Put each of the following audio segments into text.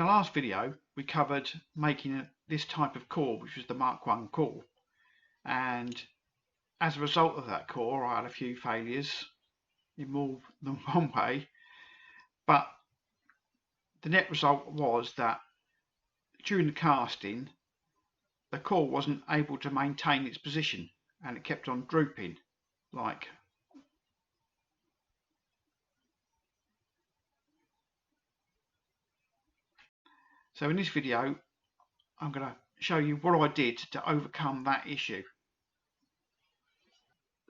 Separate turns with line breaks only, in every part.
the last video we covered making this type of core, which was the Mark I core, and as a result of that core I had a few failures in more than one way, but the net result was that during the casting the core wasn't able to maintain its position and it kept on drooping like so. In this video I'm going to show you what I did to overcome that issue.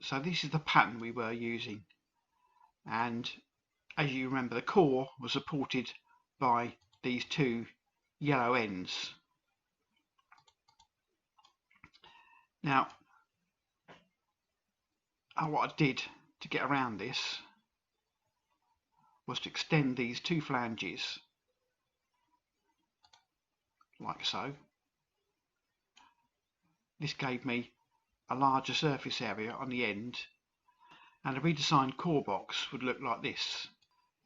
So this is the pattern we were using, and as you remember the core was supported by these two yellow ends. Now what I did to get around this was to extend these two flanges like so. This gave me a larger surface area on the end, and a redesigned core box would look like this.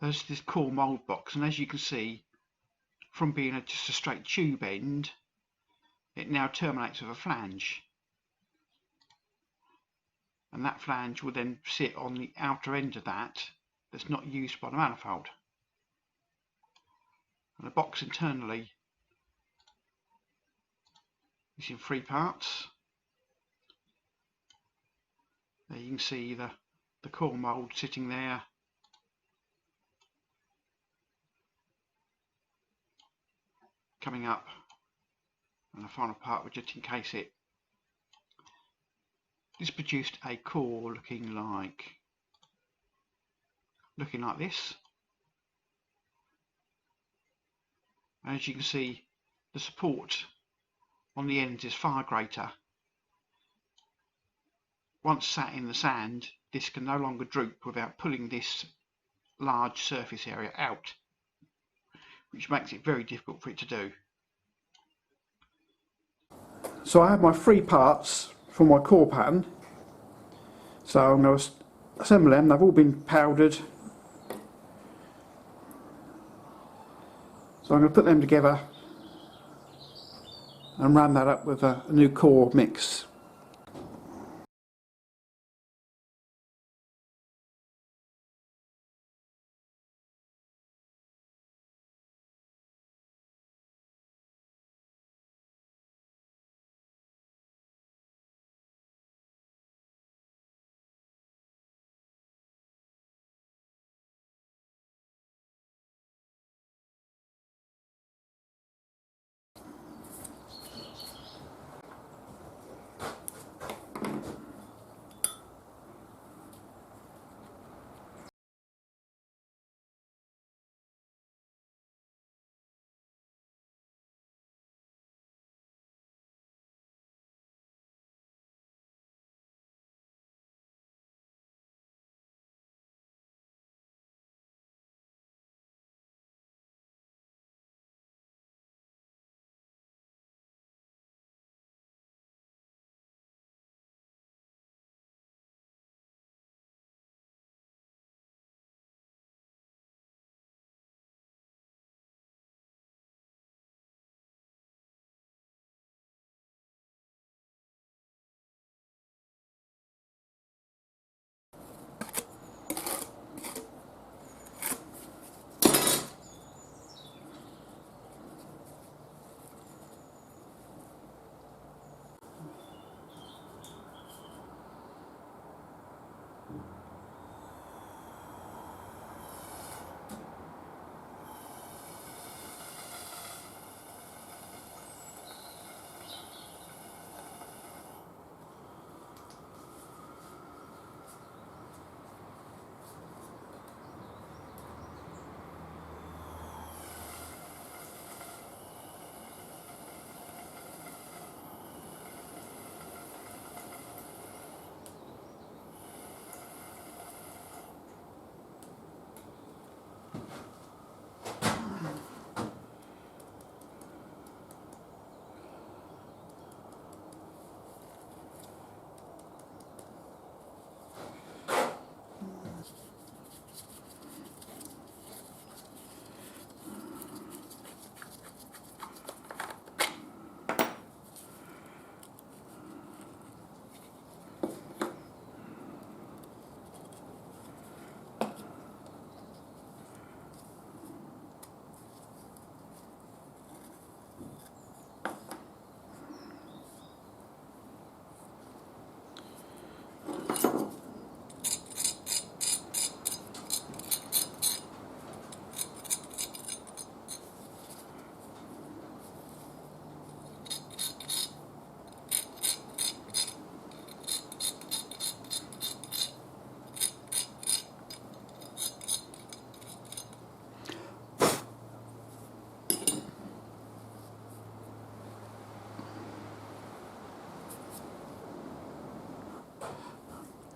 There's this core mould box, and as you can see, from being just a straight tube end, it now terminates with a flange, and that flange will then sit on the outer end of that's not used by the manifold. And the box internally is in three parts. There you can see the core mould sitting there, coming up, and the final part which just encase it. This produced a core looking like this. And as you can see, the support on the ends is far greater. Once sat in the sand, this can no longer droop without pulling this large surface area out, which makes it very difficult for it to do. So I have my three parts for my core pattern, so I'm going to assemble them. They've all been powdered, so I'm going to put them together and run that up with a new core mix.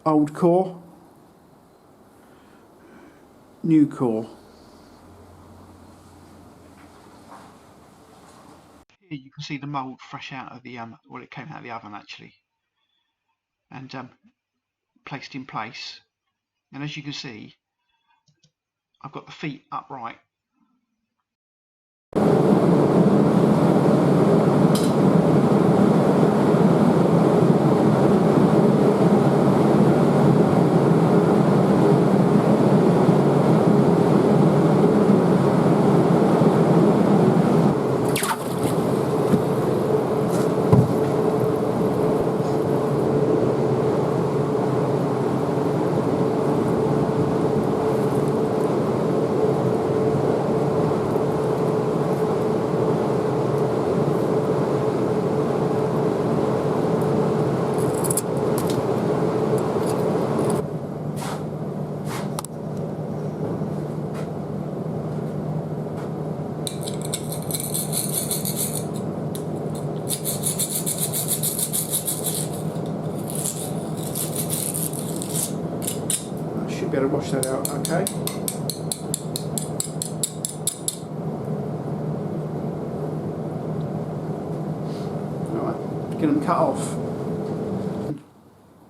old core, new core. Here you can see the mould fresh out of the well, it came out of the oven actually, and placed in place. And as you can see, I've got the feet upright. Should be able to wash that out, okay. Alright, get them cut off.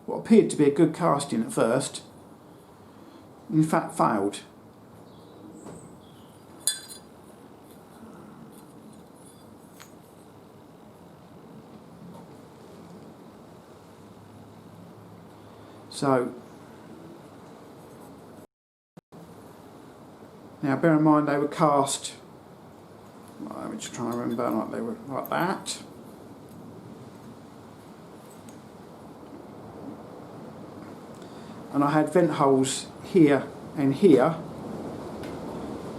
What appeared to be a good casting at first, in fact failed. So, now bear in mind they were cast, let me just try and remember, like they were like that. And I had vent holes here and here,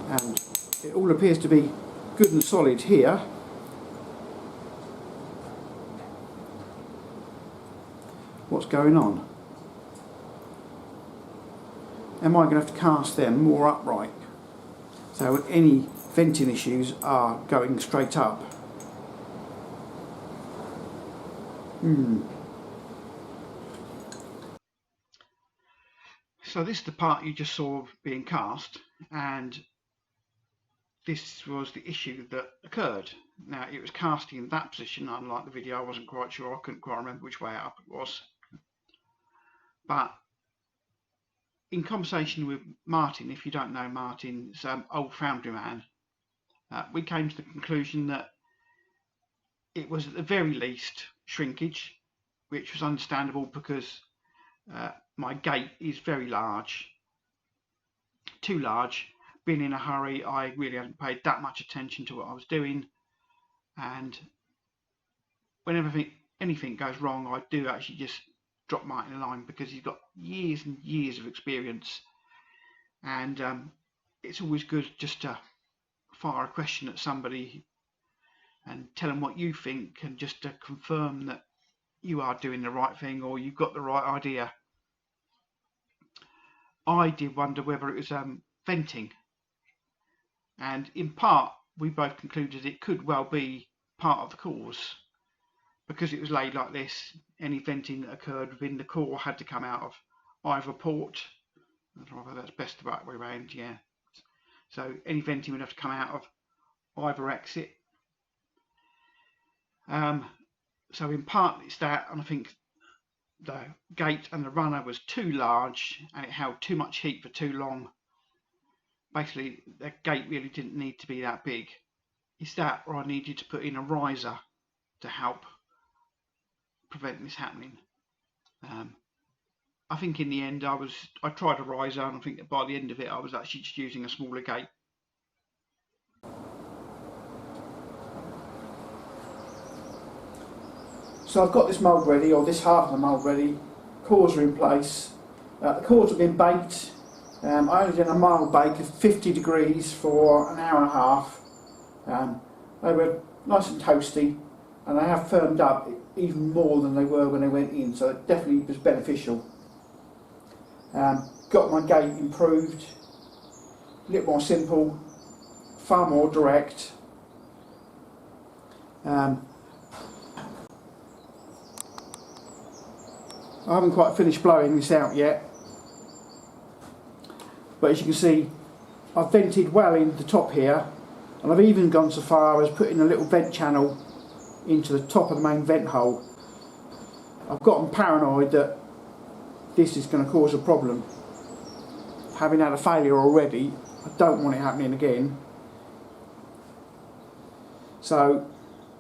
and it all appears to be good and solid here. What's going on? Am I going to have to cast them more upright? So any venting issues are going straight up. So this is the part you just saw being cast, and this was the issue that occurred. Now it was casting in that position, unlike the video. I wasn't quite sure, I couldn't quite remember which way up it was. But in conversation with Martin, if you don't know Martin's old Foundry man, we came to the conclusion that it was at the very least shrinkage, which was understandable because my gate is very large, too large. Being in a hurry, I really hadn't paid that much attention to what I was doing, and whenever anything goes wrong, I do actually just drop Martin a line, because he's got years and years of experience, and it's always good just to fire a question at somebody and tell them what you think, and just to confirm that you are doing the right thing or you've got the right idea. I did wonder whether it was venting, and in part we both concluded it could well be part of the cause. Because it was laid like this, any venting that occurred within the core had to come out of either port. I don't know whether that's best the right way around, yeah. So any venting would have to come out of either exit. So in part it's that, and I think the gate and the runner was too large and it held too much heat for too long. Basically, the gate really didn't need to be that big. It's that, or I needed to put in a riser to help prevent this happening. I think in the end I tried a riser, and I think that by the end of it I was actually just using a smaller gate. So I've got this mould ready, or this half of the mould ready. Cores are in place. The cores have been baked. I only did a mild bake of 50 degrees for an hour and a half. They were nice and toasty, and they have firmed up even more than they were when they went in, so it definitely was beneficial. Got my gate improved, a little more simple, far more direct. I haven't quite finished blowing this out yet, but as you can see, I've vented well in the top here, and I've even gone so far as putting a little vent channel into the top of the main vent hole. I've gotten paranoid that this is going to cause a problem. Having had a failure already, I don't want it happening again. So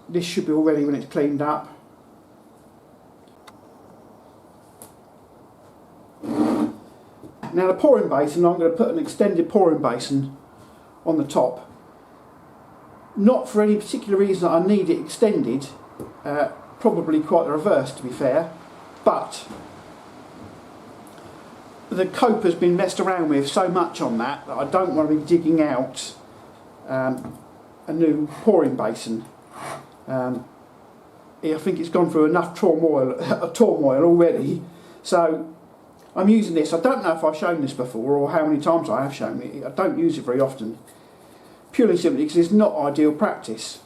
this should be all ready when it's cleaned up. Now the pouring basin, I'm going to put an extended pouring basin on the top. Not for any particular reason that I need it extended, probably quite the reverse to be fair, but the cope has been messed around with so much on that I don't want to be digging out a new pouring basin. I think it's gone through enough turmoil already, so I'm using this. I don't know if I've shown this before or how many times I have shown it. I don't use it very often, purely simply because it's not ideal practice.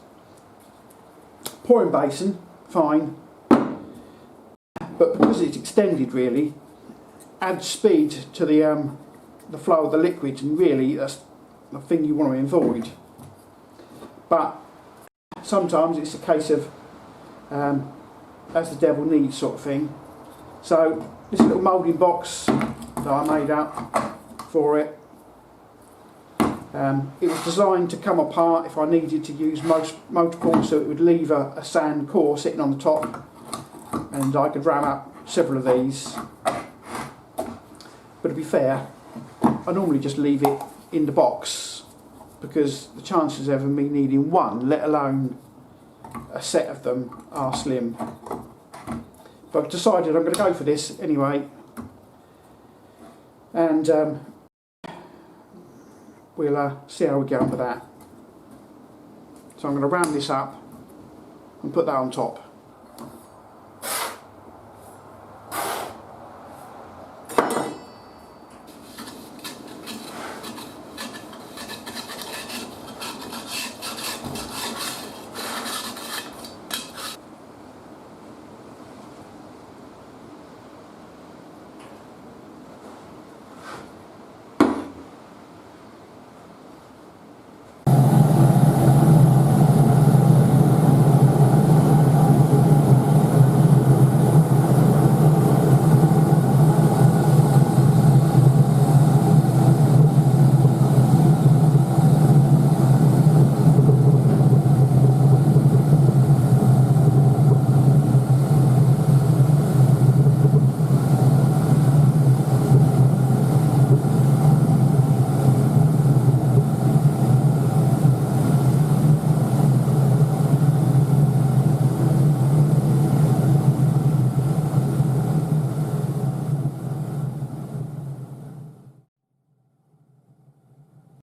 Pouring basin, fine, but because it's extended really, adds speed to the flow of the liquids, and really that's the thing you want to avoid. But sometimes it's a case of as the devil needs sort of thing. So this little moulding box that I made up for it, it was designed to come apart if I needed to use motor core, so it would leave a sand core sitting on the top, and I could ram up several of these. But to be fair, I normally just leave it in the box because the chances of me needing one, let alone a set of them, are slim. But I've decided I'm going to go for this anyway, and we'll see how we get on with that. So I'm going to ram this up and put that on top.